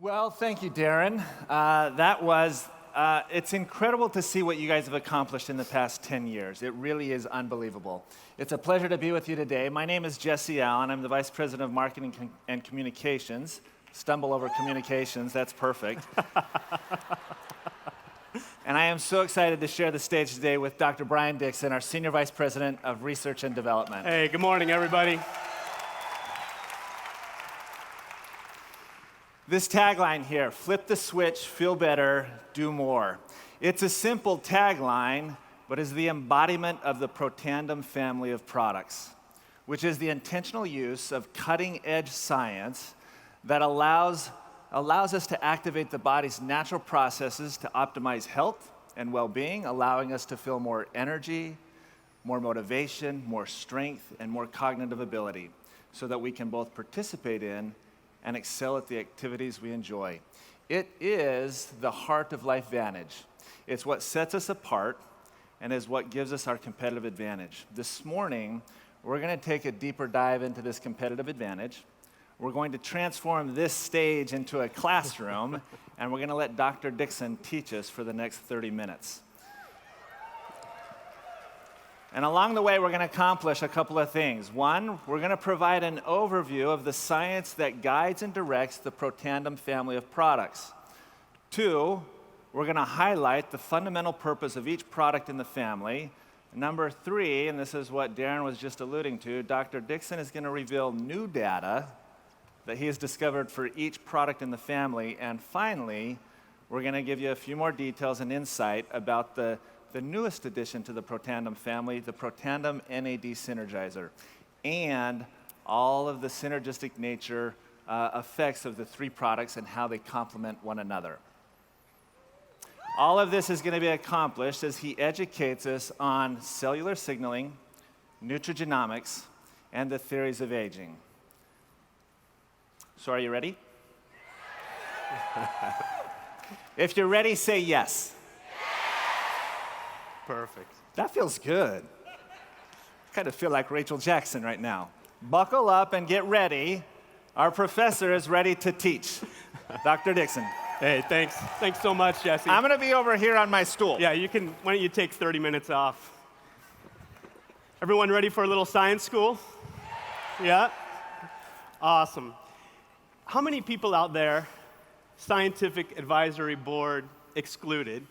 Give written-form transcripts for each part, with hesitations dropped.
Well, thank you, Darren. It's incredible to see what you guys have accomplished in the past 10 years. It really is unbelievable. It's a pleasure to be with you today. My name is Jesse Allen. I'm the Vice President of Marketing and Communications. Stumble over communications, that's perfect. And I am so excited to share the stage today with Dr. Brian Dixon, our Senior Vice President of Research and Development. Hey, good morning, everybody. This tagline here, flip the switch, feel better, do more. It's a simple tagline, but is the embodiment of the Protandim family of products, which is the intentional use of cutting-edge science that allows us to activate the body's natural processes to optimize health and well-being, allowing us to feel more energy, more motivation, more strength, and more cognitive ability, so that we can both participate in and excel at the activities we enjoy. It is the heart of LifeVantage. It's what sets us apart and is what gives us our competitive advantage. This morning, we're going to take a deeper dive into this competitive advantage. We're going to transform this stage into a classroom, and we're going to let Dr. Dixon teach us for the next 30 minutes. And along the way, we're going to accomplish a couple of things. One, we're going to provide an overview of the science that guides and directs the Protandim family of products. Two, we're going to highlight the fundamental purpose of each product in the family. Number three, and this is what Darren was just alluding to, Dr. Dixon is going to reveal new data that he has discovered for each product in the family. And finally, we're going to give you a few more details and insight about the newest addition to the Protandim family, the Protandim NAD Synergizer, and all of the synergistic nature effects of the three products and how they complement one another. All of this is going to be accomplished as he educates us on cellular signaling, nutrigenomics, and the theories of aging. So are you ready? If you're ready, say yes. Perfect. That feels good. I kind of feel like Rachel Jackson right now. Buckle up and get ready. Our professor is ready to teach. Dr. Dixon. Hey, thanks. Thanks so much, Jesse. I'm going to be over here on my stool. Yeah, you can. Why don't you take 30 minutes off? Everyone ready for a little science school? Yeah? Awesome. How many people out there, scientific advisory board excluded,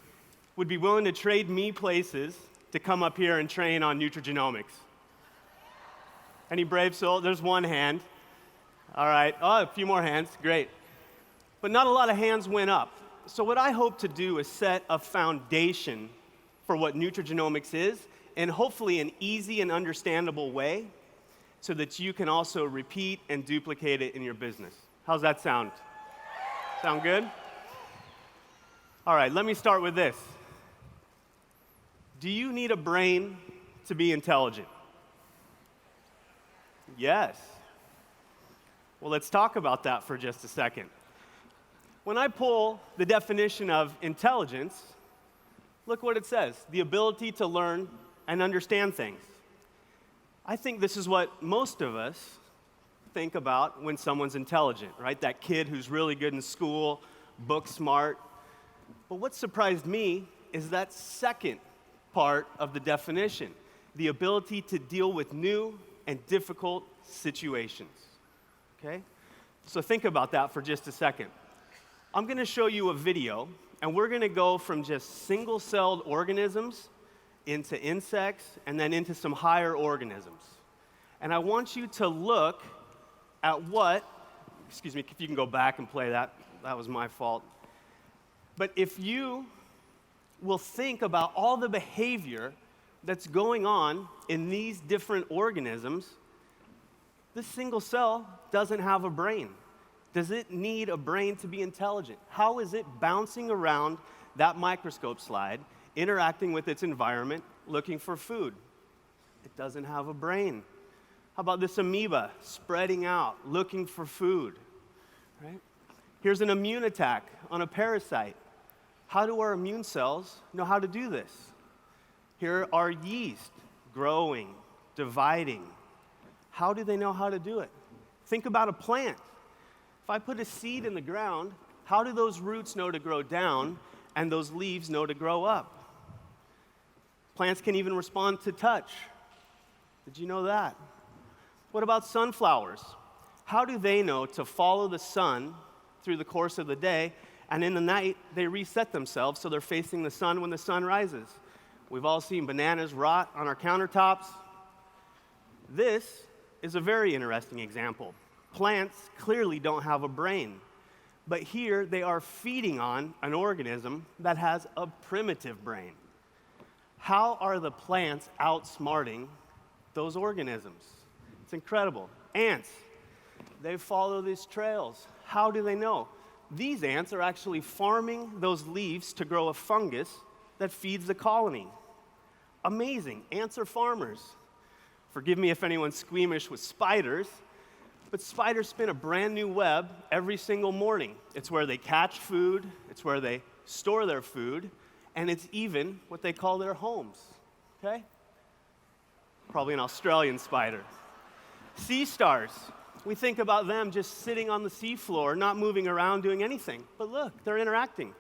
would be willing to trade me places to come up here and train on nutrigenomics? Any brave soul? There's one hand. All right. Oh, a few more hands. Great. But not a lot of hands went up. So what I hope to do is set a foundation for what nutrigenomics is, and hopefully an easy and understandable way so that you can also repeat and duplicate it in your business. How's that sound? Sound good? All right, let me start with this. Do you need a brain to be intelligent? Yes. Well, let's talk about that for just a second. When I pull the definition of intelligence, look what it says: the ability to learn and understand things. I think this is what most of us think about when someone's intelligent, right? That kid who's really good in school, book smart. But what surprised me is that second part of the definition, the ability to deal with new and difficult situations, okay? So think about that for just a second. I'm going to show you a video, and we're going to go from just single-celled organisms into insects and then into some higher organisms. And I want you to look at excuse me, if you can go back and play that, that was my fault. But if you will think about all the behavior that's going on in these different organisms, this single cell doesn't have a brain. Does it need a brain to be intelligent? How is it bouncing around that microscope slide, interacting with its environment, looking for food? It doesn't have a brain. How about this amoeba spreading out, looking for food, right? Here's an immune attack on a parasite. How do our immune cells know how to do this? Here are yeast growing, dividing. How do they know how to do it? Think about a plant. If I put a seed in the ground How do those roots know to grow down and those leaves know to grow up? Plants can even respond to touch. Did you know that? What about sunflowers? How do they know to follow the sun through the course of the day, and in the night they reset themselves so they're facing the sun when the sun rises? We've all seen bananas rot on our countertops. This is a very interesting example. Plants clearly don't have a brain, but here they are feeding on an organism that has a primitive brain. How are the plants outsmarting those organisms? It's incredible. Ants, they follow these trails. How do they know? These ants are actually farming those leaves to grow a fungus that feeds the colony. Amazing. Ants are farmers. Forgive me if anyone's squeamish with spiders, but spiders spin a brand new web every single morning. It's where they catch food, it's where they store their food, and it's even what they call their homes, okay? Probably an Australian spider. Sea stars, we think about them just sitting on the seafloor, not moving around, doing anything. But look, they're interacting.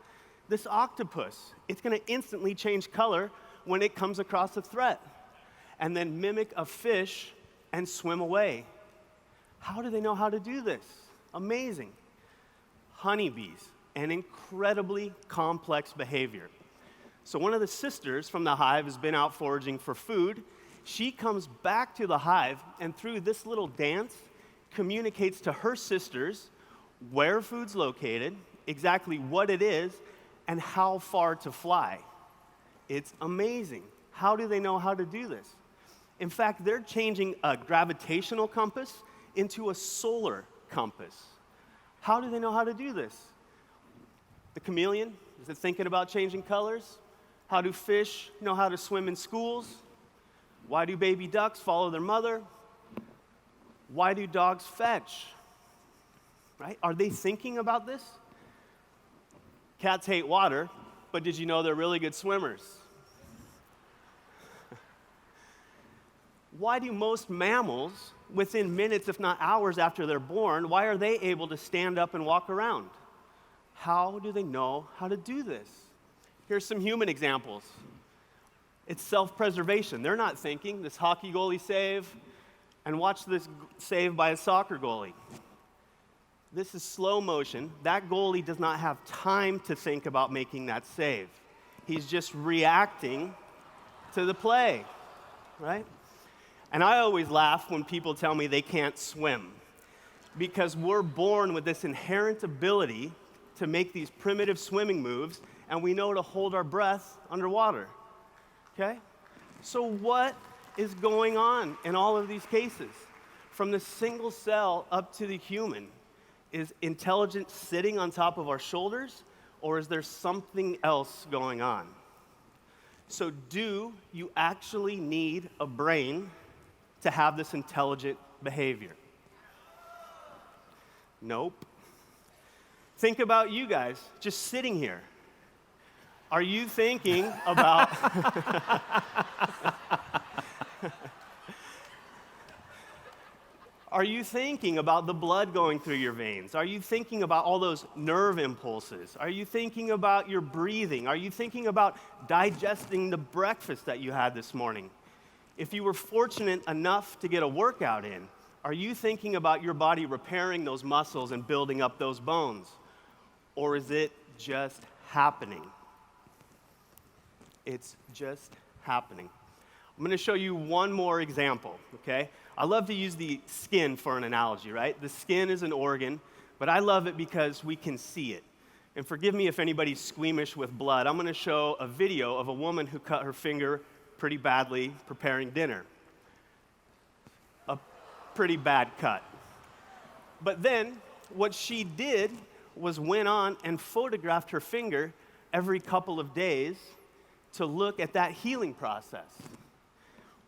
This octopus, it's gonna instantly change color when it comes across a threat, and then mimic a fish and swim away. How do they know how to do this? Amazing. Honeybees, an incredibly complex behavior. So one of the sisters from the hive has been out foraging for food. She comes back to the hive, and through this little dance, communicates to her sisters where food's located, exactly what it is, and how far to fly. It's amazing. How do they know how to do this? In fact, they're changing a gravitational compass into a solar compass. How do they know how to do this? The chameleon, is it thinking about changing colors? How do fish know how to swim in schools? Why do baby ducks follow their mother? Why do dogs fetch? Right? Are they thinking about this? Cats hate water, but did you know they're really good swimmers? Why do most mammals, within minutes, if not hours after they're born, why are they able to stand up and walk around? How do they know how to do this? Here's some human examples. It's self-preservation. They're not thinking, this hockey goalie save, and watch this save by a soccer goalie. This is slow motion. That goalie does not have time to think about making that save. He's just reacting to the play, right? And I always laugh when people tell me they can't swim, because we're born with this inherent ability to make these primitive swimming moves, and we know to hold our breath underwater, okay? So what is going on in all of these cases? From the single cell up to the human, is intelligence sitting on top of our shoulders, or is there something else going on? So do you actually need a brain to have this intelligent behavior? Nope. Think about you guys just sitting here. Are you thinking about Are you thinking about the blood going through your veins? Are you thinking about all those nerve impulses? Are you thinking about your breathing? Are you thinking about digesting the breakfast that you had this morning? If you were fortunate enough to get a workout in, are you thinking about your body repairing those muscles and building up those bones? Or is it just happening? It's just happening. I'm going to show you one more example, okay? I love to use the skin for an analogy, right? The skin is an organ, but I love it because we can see it. And forgive me if anybody's squeamish with blood. I'm going to show a video of a woman who cut her finger pretty badly preparing dinner. A pretty bad cut. But then what she did was went on and photographed her finger every couple of days to look at that healing process.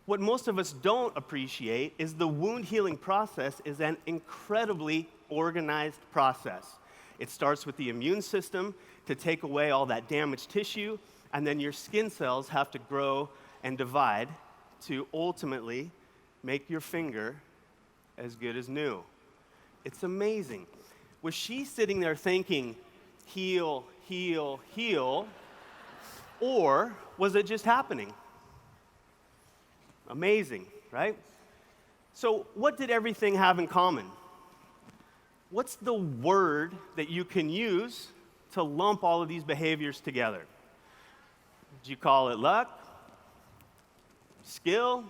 What most of us don't appreciate is the wound healing process is an incredibly organized process. It starts with the immune system to take away all that damaged tissue, and then your skin cells have to grow and divide to ultimately make your finger as good as new. It's amazing. Was she sitting there thinking, heal, heal, heal? Or was it just happening? Amazing, right? So what did everything have in common? What's the word that you can use to lump all of these behaviors together? Did you call it luck? Skill?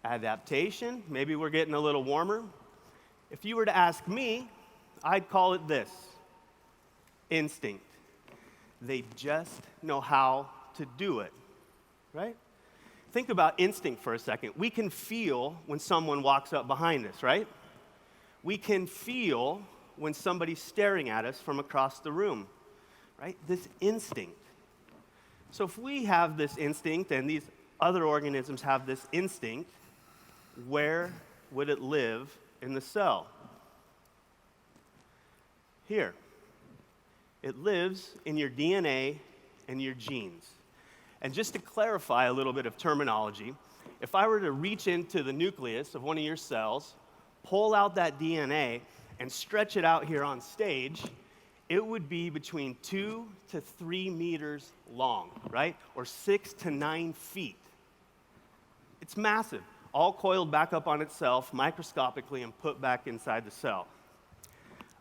Adaptation? Maybe we're getting a little warmer. If you were to ask me, I'd call it this: instinct. They just know how to do it, right? Think about instinct for a second. We can feel when someone walks up behind us, right? We can feel when somebody's staring at us from across the room, right? This instinct. So if we have this instinct and these other organisms have this instinct, where would it live in the cell? Here. It lives in your DNA and your genes. And just to clarify a little bit of terminology, if I were to reach into the nucleus of one of your cells, pull out that DNA, and stretch it out here on stage, it would be between 2 to 3 meters long, right? Or 6 to 9 feet. It's massive, all coiled back up on itself microscopically and put back inside the cell.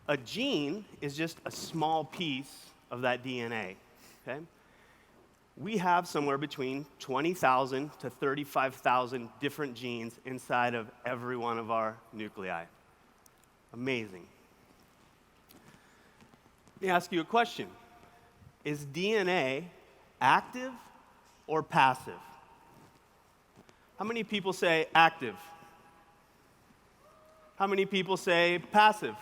A gene is just a small piece of that DNA, okay? We have somewhere between 20,000 to 35,000 different genes inside of every one of our nuclei. Amazing. Let me ask you a question. Is DNA active or passive? How many people say active? How many people say passive?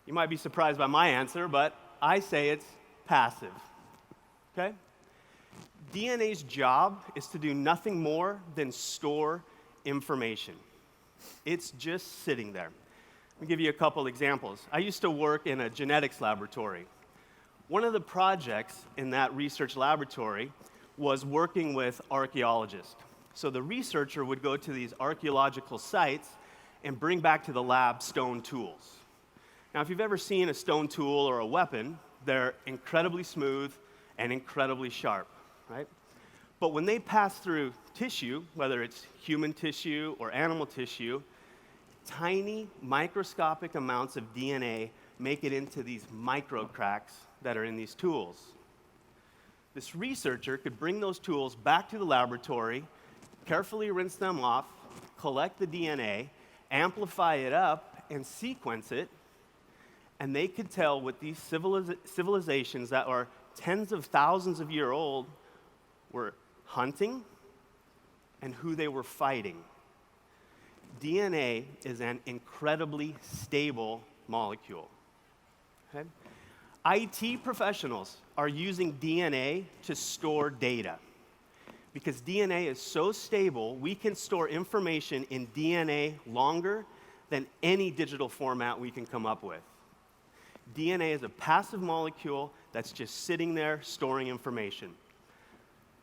You might be surprised by my answer, but I say it's passive. Okay? DNA's job is to do nothing more than store information. It's just sitting there. Let me give you a couple examples. I used to work in a genetics laboratory. One of the projects in that research laboratory was working with archaeologists. So the researcher would go to these archaeological sites and bring back to the lab stone tools. Now, if you've ever seen a stone tool or a weapon, they're incredibly smooth and incredibly sharp, right? But when they pass through tissue, whether it's human tissue or animal tissue, tiny microscopic amounts of DNA make it into these micro cracks that are in these tools. This researcher could bring those tools back to the laboratory, carefully rinse them off, collect the DNA, amplify it up, and sequence it, and they could tell what these civilizations that are tens of thousands of years old were hunting and who they were fighting. DNA is an incredibly stable molecule. Okay? IT professionals are using DNA to store data. Because DNA is so stable, we can store information in DNA longer than any digital format we can come up with. DNA is a passive molecule that's just sitting there storing information.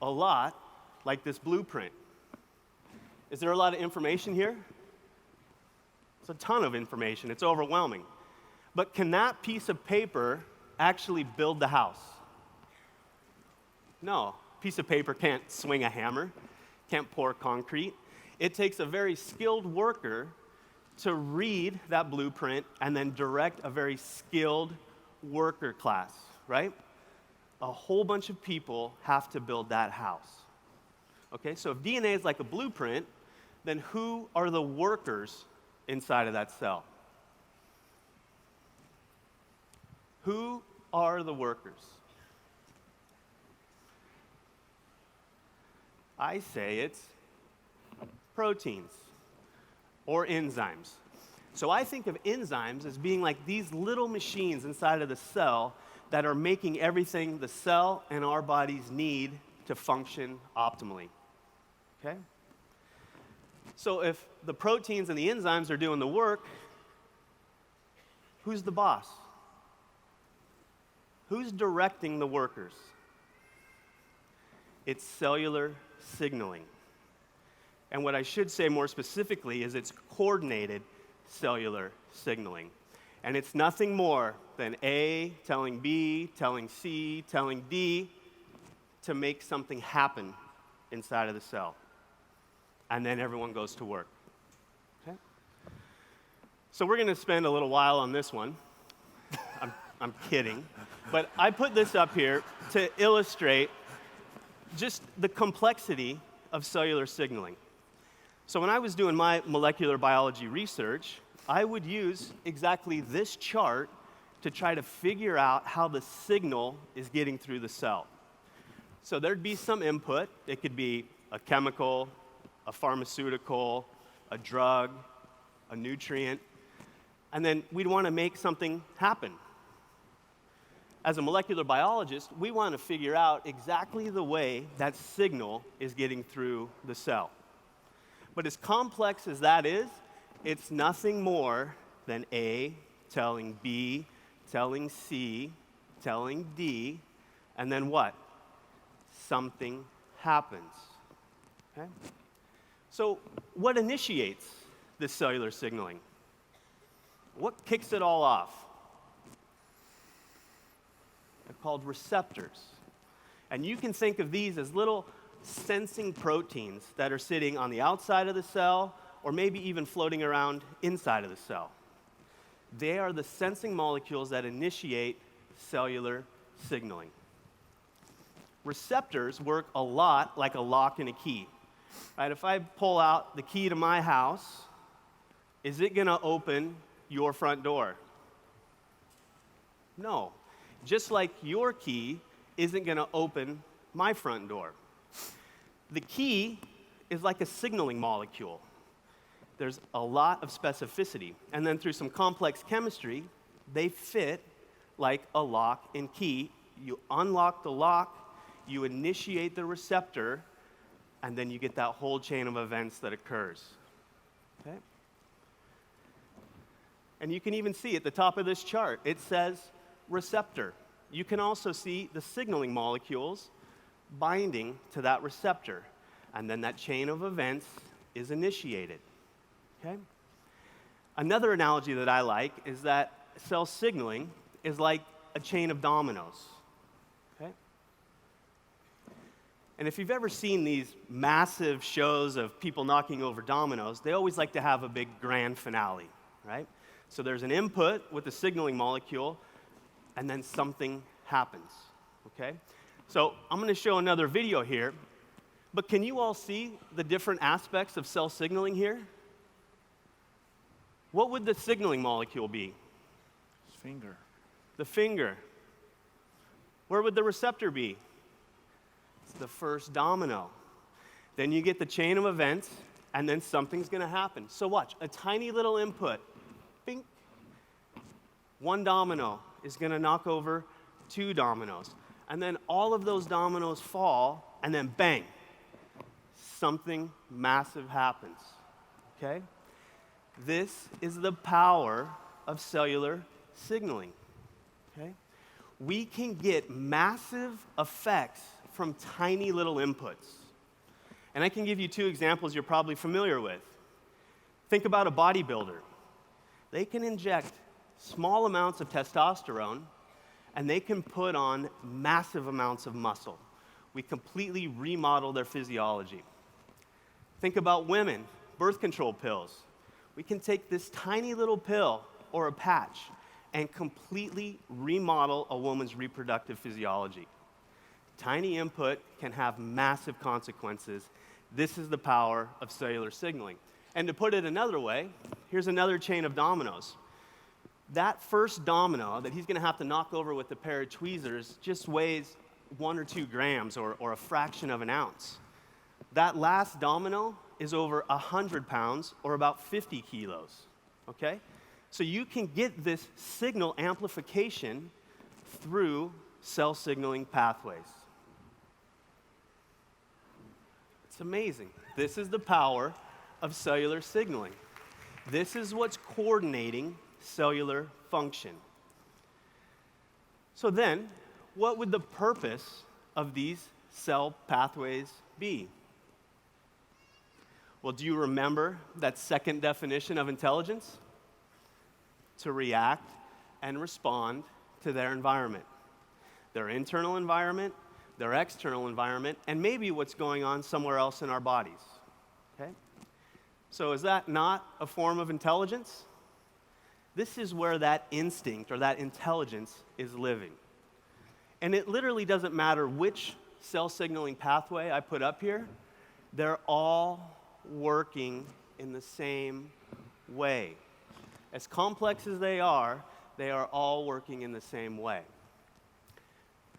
A lot like this blueprint. Is there a lot of information here? It's a ton of information. It's overwhelming. But can that piece of paper actually build the house? No. A piece of paper can't swing a hammer, can't pour concrete. It takes a very skilled worker to read that blueprint and then direct a very skilled worker class, right? A whole bunch of people have to build that house. Okay, so if DNA is like a blueprint, then who are the workers inside of that cell? Who are the workers? I say it's proteins or enzymes. So I think of enzymes as being like these little machines inside of the cell that are making everything the cell and our bodies need to function optimally. Okay? So if the proteins and the enzymes are doing the work, who's the boss? Who's directing the workers? It's cellular signaling. And what I should say more specifically is it's coordinated cellular signaling. And it's nothing more than A telling B, telling C, telling D to make something happen inside of the cell. And then everyone goes to work. Okay? So we're going to spend a little while on this one. I'm kidding. But I put this up here to illustrate just the complexity of cellular signaling. So when I was doing my molecular biology research, I would use exactly this chart to try to figure out how the signal is getting through the cell. So there'd be some input. It could be a chemical, a pharmaceutical, a drug, a nutrient, and then we'd want to make something happen. As a molecular biologist, we want to figure out exactly the way that signal is getting through the cell. But as complex as that is, it's nothing more than A telling B, telling C, telling D, and then what? Something happens. Okay? So what initiates this cellular signaling? What kicks it all off? They're called receptors. And you can think of these as little sensing proteins that are sitting on the outside of the cell or maybe even floating around inside of the cell. They are the sensing molecules that initiate cellular signaling. Receptors work a lot like a lock and a key. Right? If I pull out the key to my house, is it going to open your front door? No. Just like your key isn't going to open my front door. The key is like a signaling molecule. There's a lot of specificity. And then through some complex chemistry, they fit like a lock and key. You unlock the lock, you initiate the receptor, and then you get that whole chain of events that occurs. Okay? And you can even see at the top of this chart, it says receptor. You can also see the signaling molecules binding to that receptor. And then that chain of events is initiated. Okay? Another analogy that I like is that cell signaling is like a chain of dominoes. Okay? And if you've ever seen these massive shows of people knocking over dominoes, they always like to have a big grand finale, right? So there's an input with the signaling molecule, and then something happens, okay? So I'm going to show another video here, but can you all see the different aspects of cell signaling here? What would the signaling molecule be? Finger. The finger. Where would the receptor be? It's the first domino. Then you get the chain of events, and then something's going to happen. So watch, a tiny little input. Bing. One domino is going to knock over 2 dominoes. And then all of those dominoes fall, and then bang, something massive happens. Okay? This is the power of cellular signaling. Okay? We can get massive effects from tiny little inputs. And I can give you 2 examples you're probably familiar with. Think about a bodybuilder. They can inject small amounts of testosterone, and they can put on massive amounts of muscle. We completely remodel their physiology. Think about women, birth control pills. We can take this tiny little pill or a patch and completely remodel a woman's reproductive physiology. Tiny input can have massive consequences. This is the power of cellular signaling. And to put it another way, here's another chain of dominoes. That first domino that he's going to have to knock over with a pair of tweezers just weighs 1 or 2 grams or a fraction of an ounce. That last domino is over 100 pounds or about 50 kilos, okay? So you can get this signal amplification through cell signaling pathways. It's amazing. This is the power of cellular signaling. This is what's coordinating cellular function. So then, what would the purpose of these cell pathways be? Well, do you remember that second definition of intelligence? To react and respond to their environment, their internal environment, their external environment, and maybe what's going on somewhere else in our bodies. Okay? So is that not a form of intelligence? This is where that instinct or that intelligence is living. And it literally doesn't matter which cell signaling pathway I put up here, they're all working in the same way. As complex as they are all working in the same way.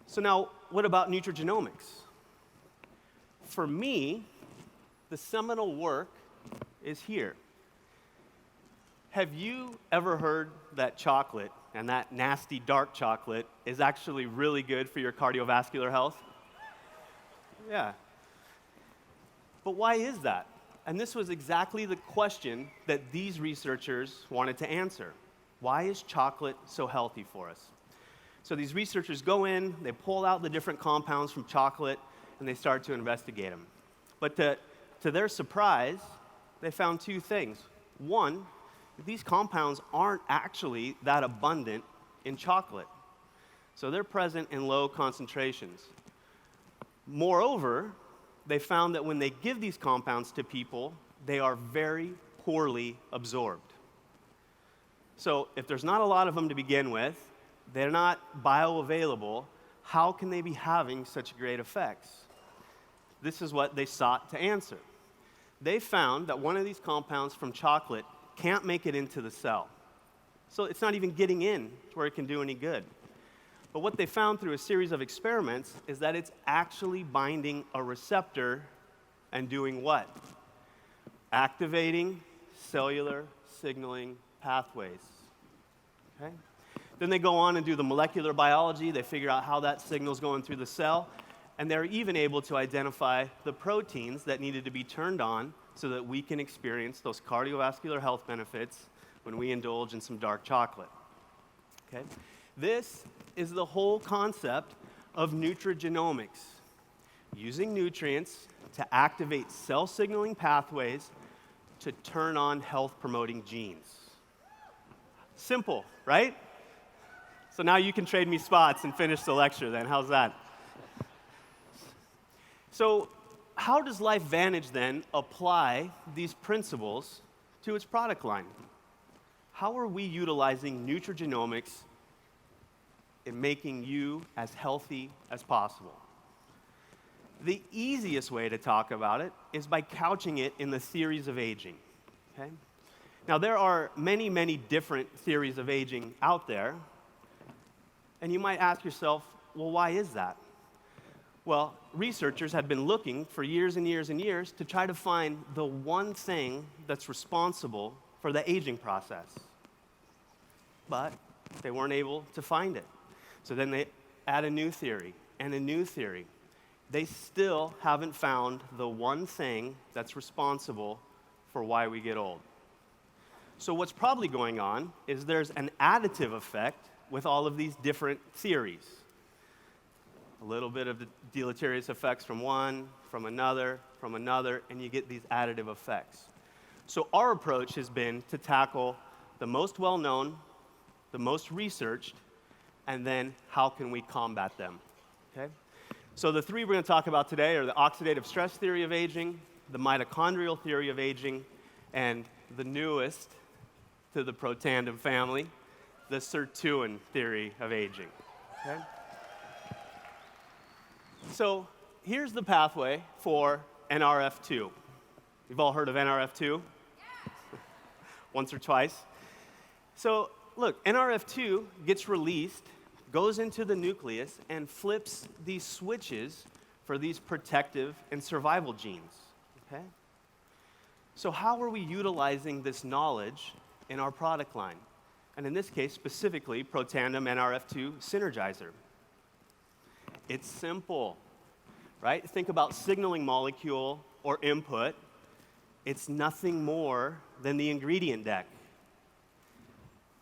So now, what about nutrigenomics? For me, the seminal work is here. Have you ever heard that chocolate, and that nasty dark chocolate, is actually really good for your cardiovascular health? Yeah. But why is that? And this was exactly the question that these researchers wanted to answer. Why is chocolate so healthy for us? So these researchers go in, they pull out the different compounds from chocolate, and they start to investigate them. But to their surprise, they found two things. One, these compounds aren't actually that abundant in chocolate. So they're present in low concentrations. Moreover, they found that when they give these compounds to people, they are very poorly absorbed. So if there's not a lot of them to begin with, they're not bioavailable, how can they be having such great effects? This is what they sought to answer. They found that one of these compounds from chocolate can't make it into the cell. So it's not even getting in to where it can do any good. But what they found through a series of experiments is that it's actually binding a receptor and doing what? Activating cellular signaling pathways. Okay? Then they go on and do the molecular biology. They figure out how that signal's going through the cell. And they're even able to identify the proteins that needed to be turned on so that we can experience those cardiovascular health benefits when we indulge in some dark chocolate. Okay? This is the whole concept of nutrigenomics, using nutrients to activate cell signaling pathways to turn on health-promoting genes. Simple, right? So now you can trade me spots and finish the lecture then. How's that? So how does LifeVantage then apply these principles to its product line? How are we utilizing nutrigenomics in making you as healthy as possible? The easiest way to talk about it is by couching it in the theories of aging. Okay? Now, there are many, many different theories of aging out there, and you might ask yourself, well, why is that? Well, researchers had been looking for years and years and years to try to find the one thing that's responsible for the aging process. But they weren't able to find it. So then they add a new theory and a new theory. They still haven't found the one thing that's responsible for why we get old. So what's probably going on is there's an additive effect with all of these different theories. A little bit of the deleterious effects from one, from another, and you get these additive effects. So our approach has been to tackle the most well-known, the most researched, and then how can we combat them, okay? So the three we're going to talk about today are the oxidative stress theory of aging, the mitochondrial theory of aging, and the newest to the Protandim family, the sirtuin theory of aging, okay? So here's the pathway for NRF2. You've all heard of NRF2? Yeah. Once or twice. So look, NRF2 gets released, goes into the nucleus, and flips these switches for these protective and survival genes, okay? So how are we utilizing this knowledge in our product line? And in this case, specifically, Protandim NRF2 Synergizer. It's simple, right? Think about signaling molecule or input. It's nothing more than the ingredient deck.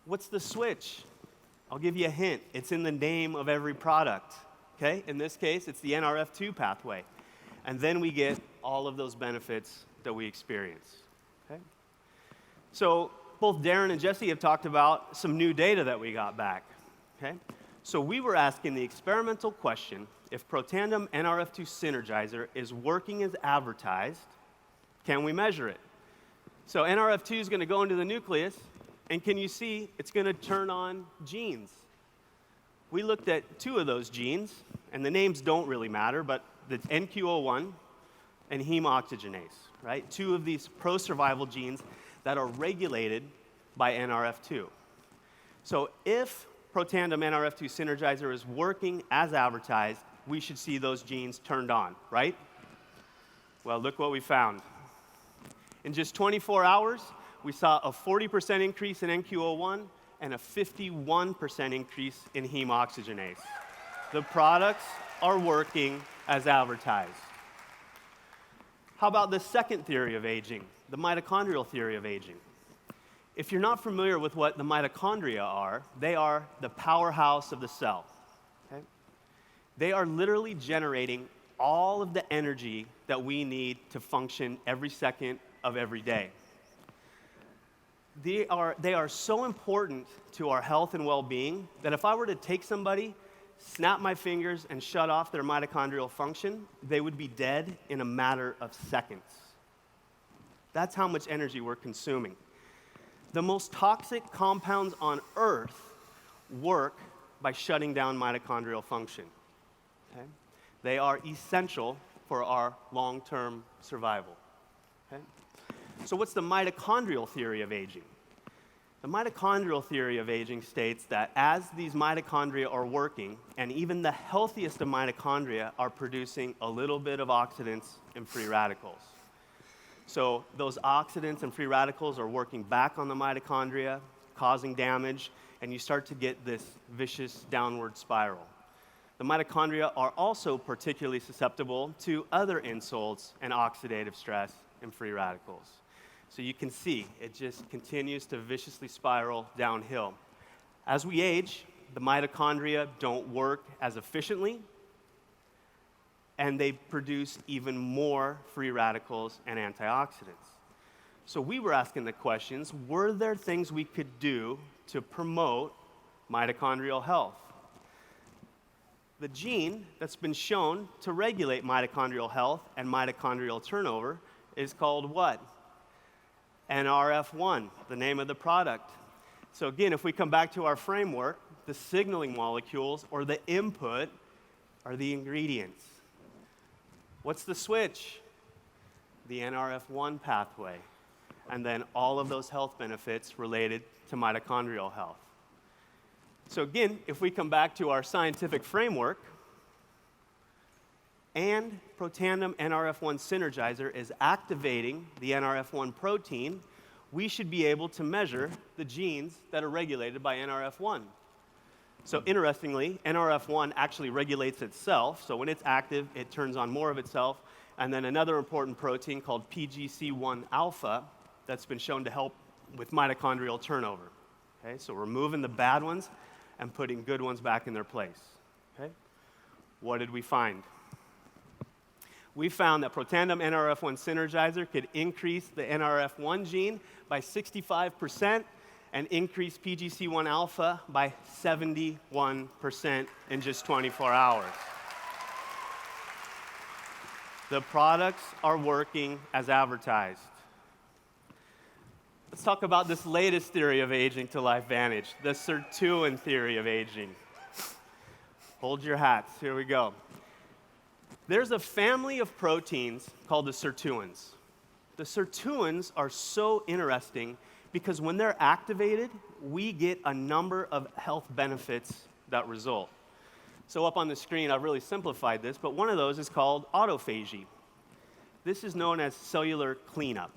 What's the switch? I'll give you a hint. It's in the name of every product, okay? In this case, it's the NRF2 pathway. And then we get all of those benefits that we experience, okay? So both Darren and Jesse have talked about some new data that we got back. Okay? So we were asking the experimental question, if Protandim NRF2 Synergizer is working as advertised, can we measure it? So NRF2 is going to go into the nucleus, and can you see it's going to turn on genes? We looked at 2 of those genes, and the names don't really matter, but it's NQO1 and heme oxygenase, right? 2 of these pro-survival genes that are regulated by NRF2. So if Protandim NRF2 Synergizer is working as advertised, we should see those genes turned on, right? Well, look what we found. In just 24 hours, we saw a 40% increase in NQO1 and a 51% increase in heme oxygenase. The products are working as advertised. How about the second theory of aging, the mitochondrial theory of aging? If you're not familiar with what the mitochondria are, they are the powerhouse of the cell. Okay? They are literally generating all of the energy that we need to function every second of every day. They are so important to our health and well-being that if I were to take somebody, snap my fingers, and shut off their mitochondrial function, they would be dead in a matter of seconds. That's how much energy we're consuming. The most toxic compounds on Earth work by shutting down mitochondrial function. Okay? They are essential for our long-term survival. Okay? So what's the mitochondrial theory of aging? The mitochondrial theory of aging states that as these mitochondria are working, and even the healthiest of mitochondria are producing a little bit of oxidants and free radicals. So those oxidants and free radicals are working back on the mitochondria, causing damage, and you start to get this vicious downward spiral. The mitochondria are also particularly susceptible to other insults and oxidative stress and free radicals. So you can see it just continues to viciously spiral downhill. As we age, the mitochondria don't work as efficiently, and they produce even more free radicals and antioxidants. So we were asking the questions, were there things we could do to promote mitochondrial health? The gene that's been shown to regulate mitochondrial health and mitochondrial turnover is called what? NRF1, the name of the product. So again, if we come back to our framework, the signaling molecules or the input are the ingredients. What's the switch? The NRF1 pathway. And then all of those health benefits related to mitochondrial health. So again, if we come back to our scientific framework, and Protandim NRF1 Synergizer is activating the NRF1 protein, we should be able to measure the genes that are regulated by NRF1. So interestingly, NRF1 actually regulates itself. So when it's active, it turns on more of itself. And then another important protein called PGC1 alpha that's been shown to help with mitochondrial turnover. Okay, so we're moving the bad ones and putting good ones back in their place. Okay? What did we find? We found that Protandim NRF1 Synergizer could increase the NRF1 gene by 65% and increase PGC1 alpha by 71% in just 24 hours. The products are working as advertised. Let's talk about this latest theory of aging to LifeVantage, the sirtuin theory of aging. Hold your hats, here we go. There's a family of proteins called the sirtuins. The sirtuins are so interesting because when they're activated, we get a number of health benefits that result. So up on the screen, I've really simplified this, but one of those is called autophagy. This is known as cellular cleanup.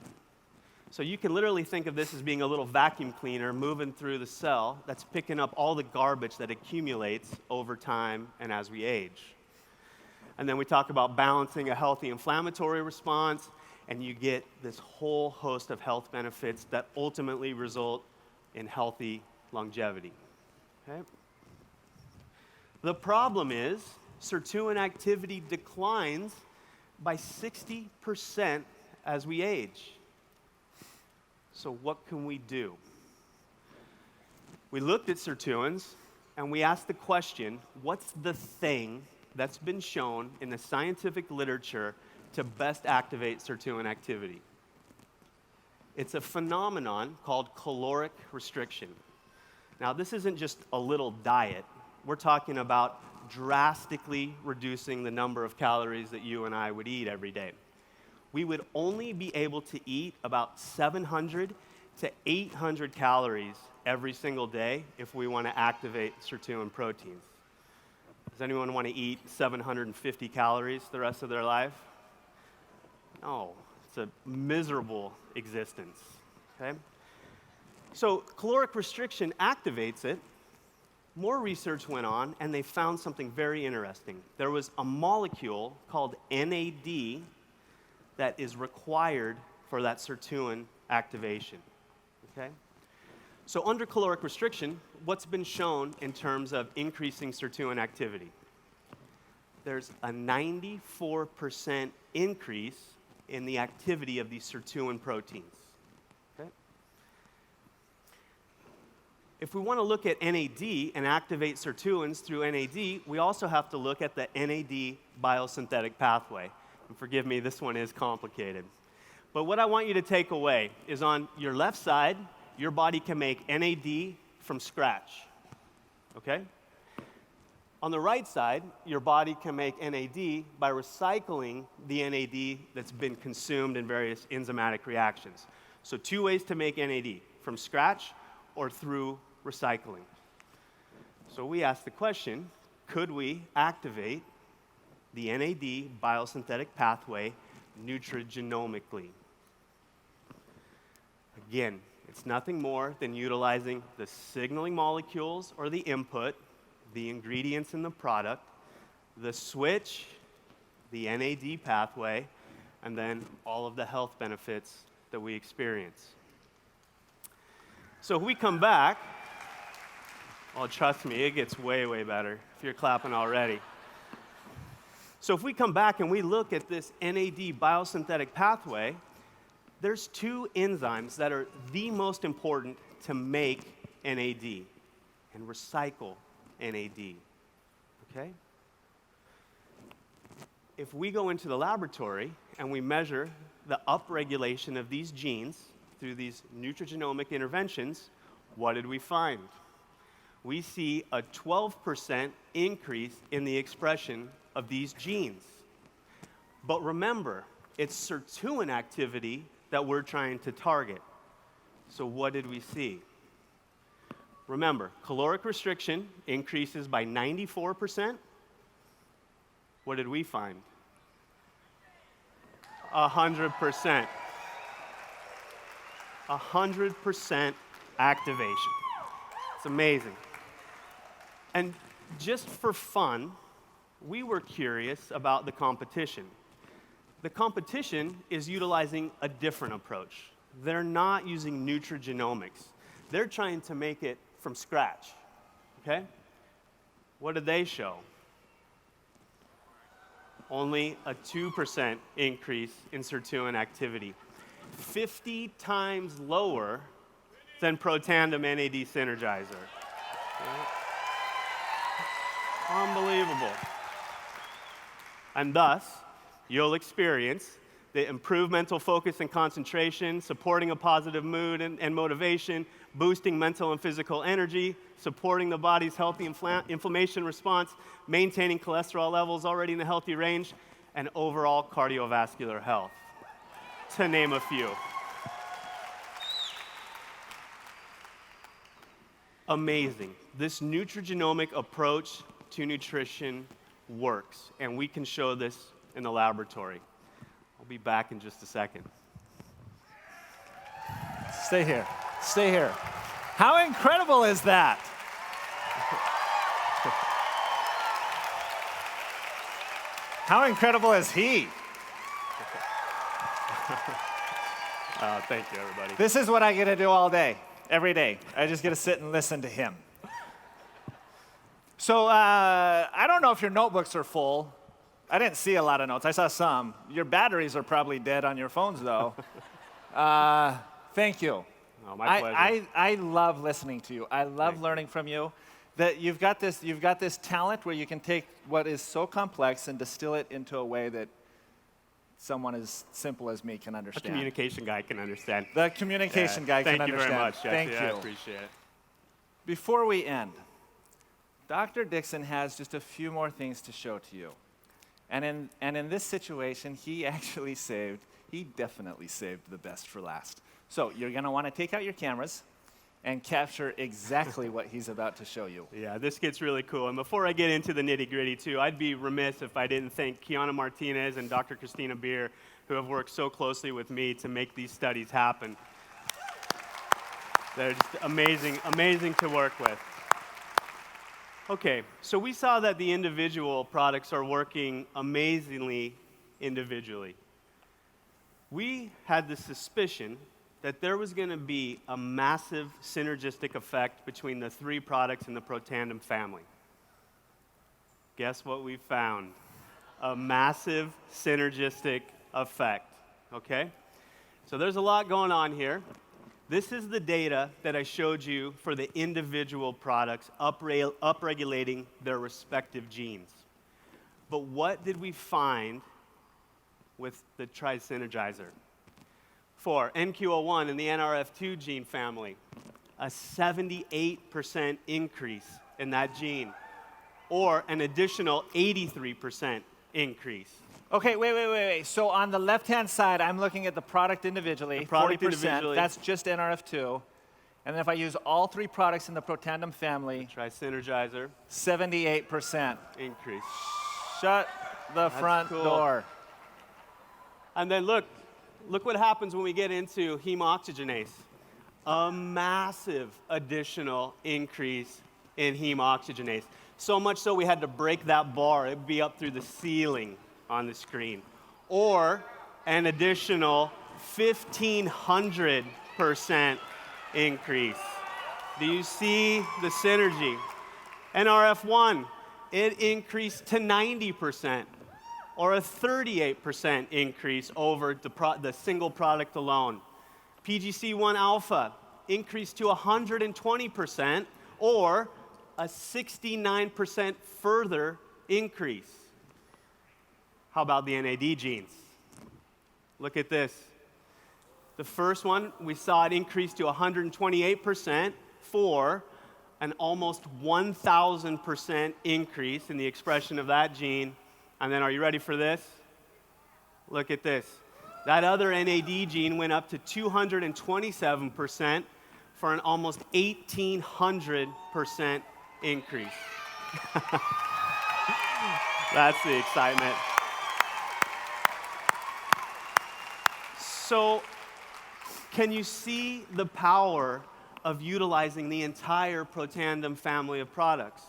So you can literally think of this as being a little vacuum cleaner moving through the cell that's picking up all the garbage that accumulates over time and as we age. And then we talk about balancing a healthy inflammatory response, and you get this whole host of health benefits that ultimately result in healthy longevity. Okay? The problem is sirtuin activity declines by 60% as we age. So what can we do? We looked at sirtuins, and we asked the question, what's the thing that's been shown in the scientific literature to best activate sirtuin activity? It's a phenomenon called caloric restriction. Now, this isn't just a little diet. We're talking about drastically reducing the number of calories that you and I would eat every day. We would only be able to eat about 700 to 800 calories every single day if we want to activate sirtuin proteins. Does anyone want to eat 750 calories the rest of their life? No, it's a miserable existence, okay? So caloric restriction activates it. More research went on, and they found something very interesting. There was a molecule called NAD that is required for that sirtuin activation, okay? So under caloric restriction, what's been shown in terms of increasing sirtuin activity? There's a 94% increase in the activity of these sirtuin proteins, okay? If we want to look at NAD and activate sirtuins through NAD, we also have to look at the NAD biosynthetic pathway. And forgive me, this one is complicated. But what I want you to take away is on your left side, your body can make NAD from scratch, okay? On the right side, your body can make NAD by recycling the NAD that's been consumed in various enzymatic reactions. So 2 ways to make NAD, from scratch or through recycling. So we asked the question, could we activate the NAD biosynthetic pathway nutrigenomically? Again, it's nothing more than utilizing the signaling molecules or the input, the ingredients in the product, the switch, the NAD pathway, and then all of the health benefits that we experience. So if we come back, oh, trust me, it gets way, way better if you're clapping already. So if we come back and we look at this NAD biosynthetic pathway, there's 2 enzymes that are the most important to make NAD and recycle NAD, okay? If we go into the laboratory and we measure the upregulation of these genes through these nutrigenomic interventions, what did we find? We see a 12% increase in the expression of these genes. But remember, it's sirtuin activity that we're trying to target. So what did we see? Remember, caloric restriction increases by 94%. What did we find? 100%. 100% activation. It's amazing. And just for fun, we were curious about the competition. The competition is utilizing a different approach. They're not using nutrigenomics. They're trying to make it from scratch, okay? What did they show? Only a 2% increase in sirtuin activity, 50 times lower than Protandim NAD Synergizer. Okay? Unbelievable. And thus, you'll experience the improved mental focus and concentration, supporting a positive mood and motivation, boosting mental and physical energy, supporting the body's healthy inflammation response, maintaining cholesterol levels already in a healthy range, and overall cardiovascular health, to name a few. Amazing. This nutrigenomic approach to nutrition works, and we can show this in the laboratory. I'll be back in just a second. Stay here. Stay here. How incredible is that? How incredible is he? Thank you, everybody. This is what I get to do all day, every day. I just get to sit and listen to him. So I don't know if your notebooks are full. I didn't see a lot of notes. I saw some. Your batteries are probably dead on your phones, though. Thank you. Oh, my pleasure. I love listening to you. I love Thank learning from you. That you've got this talent where you can take what is so complex and distill it into a way that someone as simple as me can A understand. communication guy can understand. The communication guy can Thank you understand. very much, Jesse. Thank I you. appreciate it. Before we end, Dr. Dixon has just a few more things to show to you. And in this situation, he definitely saved the best for last. So you're going to want to take out your cameras and capture exactly what he's about to show you. Yeah, this gets really cool. And before I get into the nitty-gritty, too, I'd be remiss if I didn't thank Kiana Martinez and Dr. Christina Beer, who have worked so closely with me to make these studies happen. They're just amazing, amazing to work with. Okay, so we saw that the individual products are working amazingly individually. We had the suspicion that there was going to be a massive synergistic effect between the three products in the Protandim family. Guess what we found? A massive synergistic effect, okay? So there's a lot going on here. This is the data that I showed you for the individual products upregulating their respective genes. But what did we find with the Tri-Synegizer? For NQO1 in the NRF2 gene family, a 78% increase in that gene, or an additional 83% increase. Okay, wait. So on the left-hand side, I'm looking at the product individually, The product 40%. individually. That's just NRF2. And then if I use all three products in the Protandim family, Tri-Synergizer 78%. increase. Shut the front cool. door. And then look what happens when we get into heme oxygenase. A massive additional increase in heme oxygenase. So much so we had to break that bar. It'd be up through the ceiling on the screen. Or an additional 1,500% increase. Do you see the synergy? NRF1, it increased to 90%, or a 38% increase over the single product alone. PGC1 alpha increased to 120%, or a 69% further increase. How about the NAD genes? Look at this. The first one, we saw it increase to 128% for an almost 1,000% increase in the expression of that gene. And then, are you ready for this? Look at this. That other NAD gene went up to 227% for an almost 1,800% increase. That's the excitement. So, can you see the power of utilizing the entire Protandim family of products?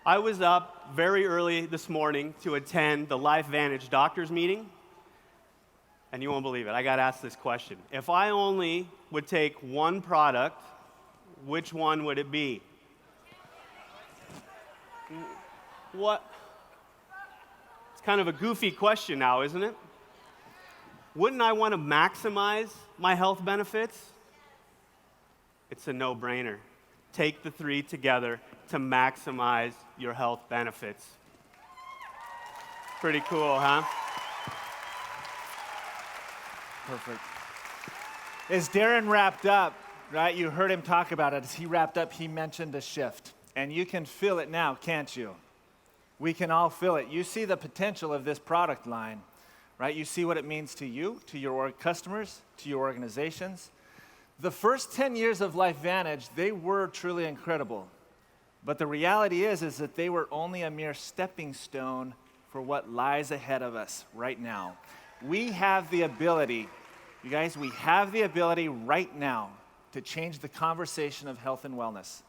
I was up very early this morning to attend the LifeVantage doctors meeting, and you won't believe it, I got asked this question. If I only would take one product, which one would it be? What? It's kind of a goofy question now, isn't it? Wouldn't I want to maximize my health benefits? It's a no-brainer. Take the three together to maximize your health benefits. Pretty cool, huh? Perfect. As Darren wrapped up, right, you heard him talk about it. As he wrapped up, he mentioned a shift. And you can feel it now, can't you? We can all feel it. You see the potential of this product line, right? You see what it means to you, to your customers, to your organizations. The first 10 years of LifeVantage, they were truly incredible. But the reality is that they were only a mere stepping stone for what lies ahead of us right now. We have the ability, you guys, we have the ability right now to change the conversation of health and wellness,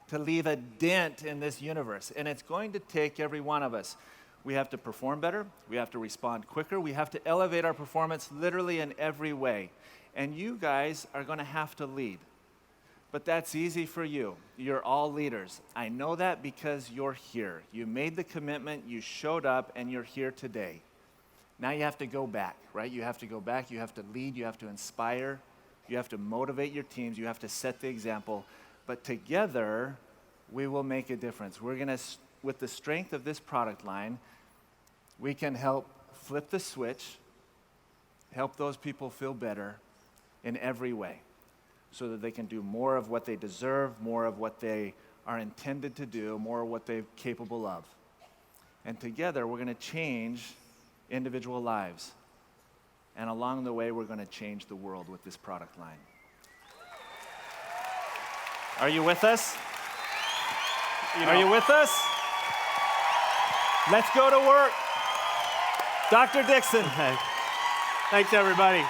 to leave a dent in this universe. And it's going to take every one of us. We have to perform better. We have to respond quicker. We have to elevate our performance literally in every way. And you guys are going to have to lead. But that's easy for you. You're all leaders. I know that because you're here. You made the commitment, you showed up, and you're here today. Now you have to go back, right? You have to go back. You have to lead. You have to inspire. You have to motivate your teams. You have to set the example. But together, we will make a difference. We're going to, with the strength of this product line, we can help flip the switch, help those people feel better in every way so that they can do more of what they deserve, more of what they are intended to do, more of what they're capable of. And together, we're going to change individual lives. And along the way, we're going to change the world with this product line. Are you with us? Are you with us? Let's go to work. Dr. Dixon. Thanks, everybody.